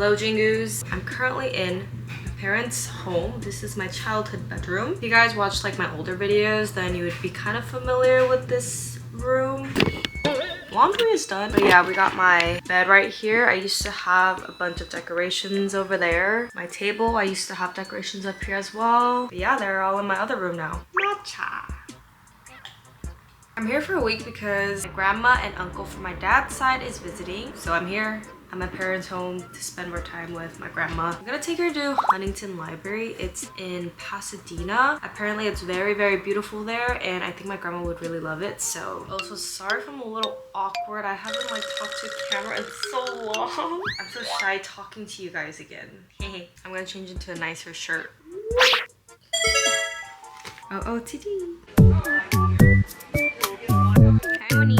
Hello Jingoos. I'm currently in my parents' home. This is my childhood bedroom. If you guys watched like my older videos, then you would be kind of familiar with this room. Laundry is done. But yeah, we got my bed right here. I used to have a bunch of decorations over there. My table, I used to have decorations up here as well. But yeah, they're all in my other room now. Matcha. I'm here for a week because my grandma and uncle from my dad's side is visiting. So I'm here at my parents' home to spend more time with my grandma. I'm gonna take her to Huntington Library. It's in Pasadena. Apparently it's very, very beautiful there and I think my grandma would really love it. So also sorry if I'm a little awkward. I haven't like talked to a camera in so long. I'm so shy talking to you guys again. I'm gonna change into a nicer shirt. Oh, Titi. Hi, Winnie.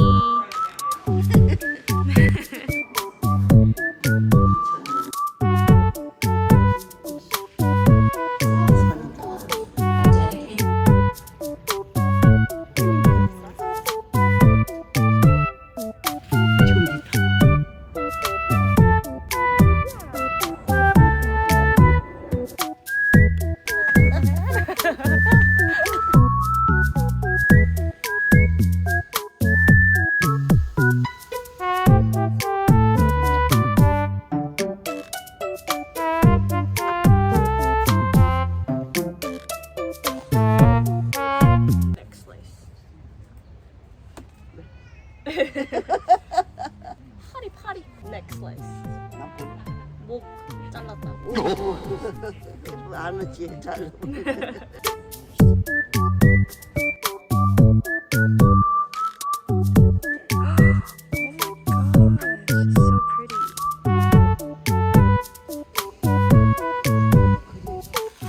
파리 next slice. 목 잘랐다고. 안 하지 잘.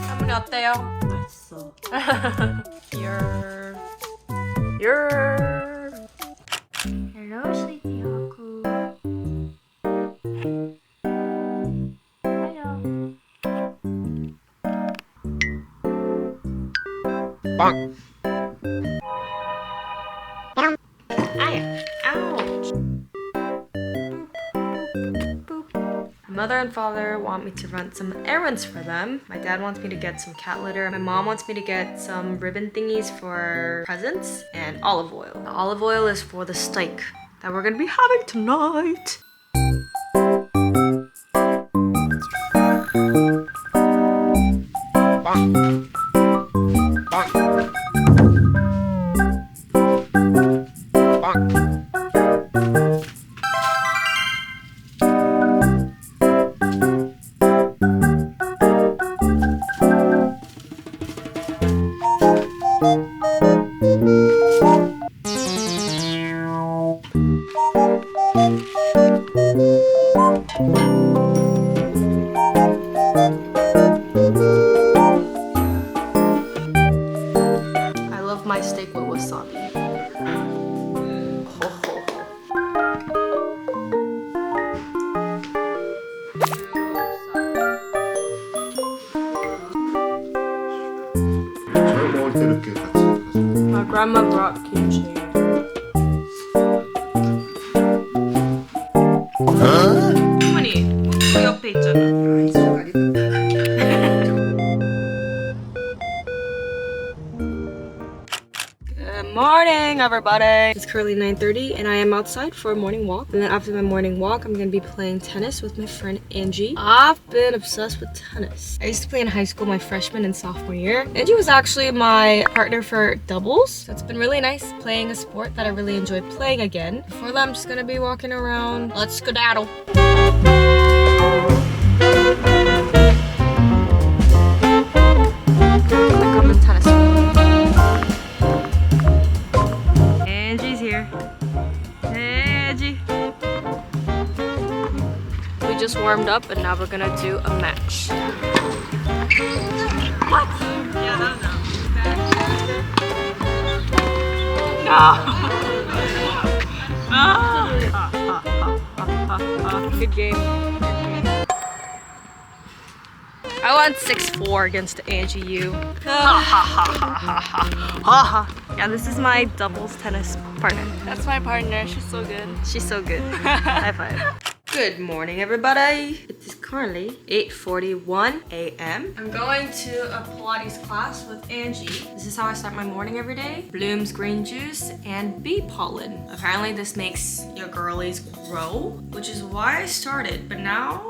할머니 어때요? 맛있어. Hello, sweetie Haku. Hello. 빵. Aye. Ouch. My mother and father want me to run some errands for them. My dad wants me to get some cat litter. My mom wants me to get some ribbon thingies for presents and olive oil. The olive oil is for the steak that we're gonna be having tonight. 빵. 빵. 빵. I love my steak with wasabi. 저녁 먹을 때 이렇게 같이 가지고. My grandma brought kimchi. 할머니, 그 옆에 있잖아. Good morning, everybody. It's currently 9:30 and I am outside for a morning walk. And then after my morning walk, I'm gonna be playing tennis with my friend Angie. I've been obsessed with tennis. I used to play in high school my freshman and sophomore year. Angie was actually my partner for doubles. So it's been really nice playing a sport that I really enjoy playing again. Before that, I'm just gonna be walking around. Let's skedaddle. Click on the tennis ball. Angie's here. Hey, Angie. We just warmed up and now we're gonna do a match. What? Yeah, that was no. Good game. I won 6-4 against Angie Yu. Yeah, this is my doubles tennis partner. That's my partner. She's so good. She's so good. High five. Good morning, everybody. It is currently 8:41 a.m. I'm going to a Pilates class with Angie. This is how I start my morning every day. Bloom's green juice and bee pollen. Apparently this makes your girlies grow, which is why I started. But now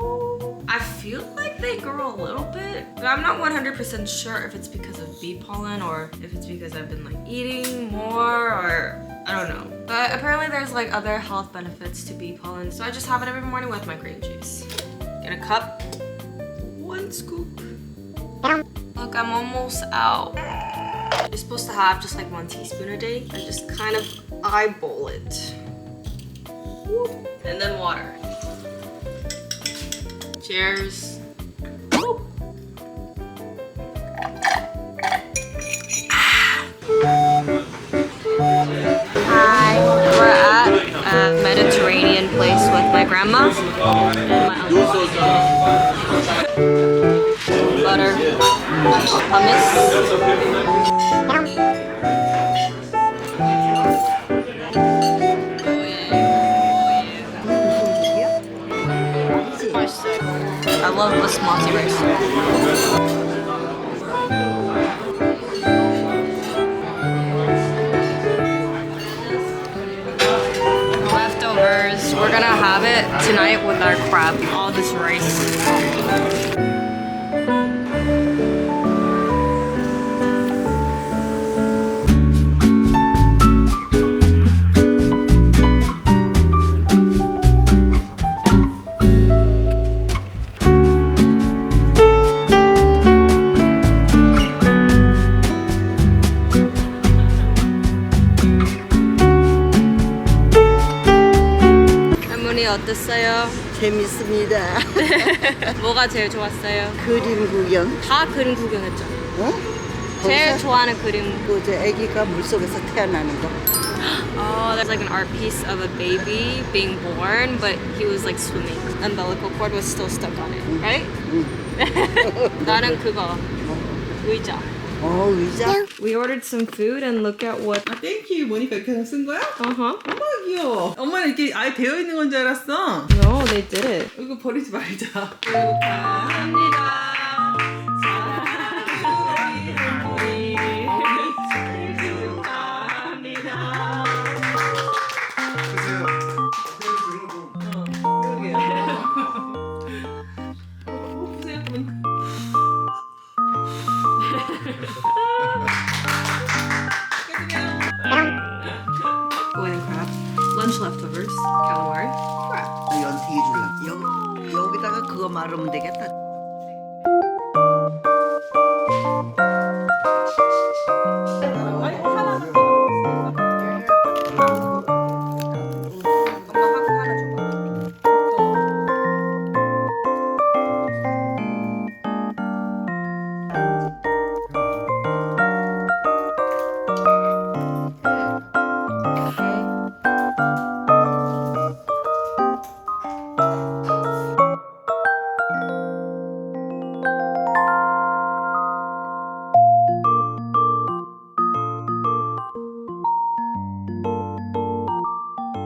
I feel like they grow a little bit. But I'm not 100% sure if it's because of bee pollen or if it's because I've been like eating more or I don't know. But apparently there's like other health benefits to bee pollen. So I just have it every morning with my green juice. Get a cup, 1 scoop. Look, I'm almost out. You're supposed to have just like 1 teaspoon a day. I just kind of eyeball it. And then water. Cheers. Hi, we're at a Mediterranean place with my grandma and my uncle. Butter, hummus. I love basmati rice. Leftovers. We're gonna have it tonight with our crab. All this rice. 어땠어요? 재밌습니다. 뭐가 제일 좋았어요? 그림 구경. 다 그림 구경했죠. 어? 제일 좋아하는 그림. 그 아기가 물속에서 태어나는 거. Oh, there's like an art piece of a baby being born, but he was like swimming. Umbilical cord was still stuck on it, right? 나는 그거. 의자. 의자? We ordered some food and look at what. 아, 땡큐 뭐니까 이렇게 쓴 거야? Uh-huh. 어머 귀여워. 엄마는 이렇게 아예 되어 있는 건 줄 알았어. No, they did it. 이거 버리지 말자. 축하합니다. Boiling crab, lunch leftovers, calamari, crab. 연튀기 줄라. 여기다가 그거 말으면 되겠다.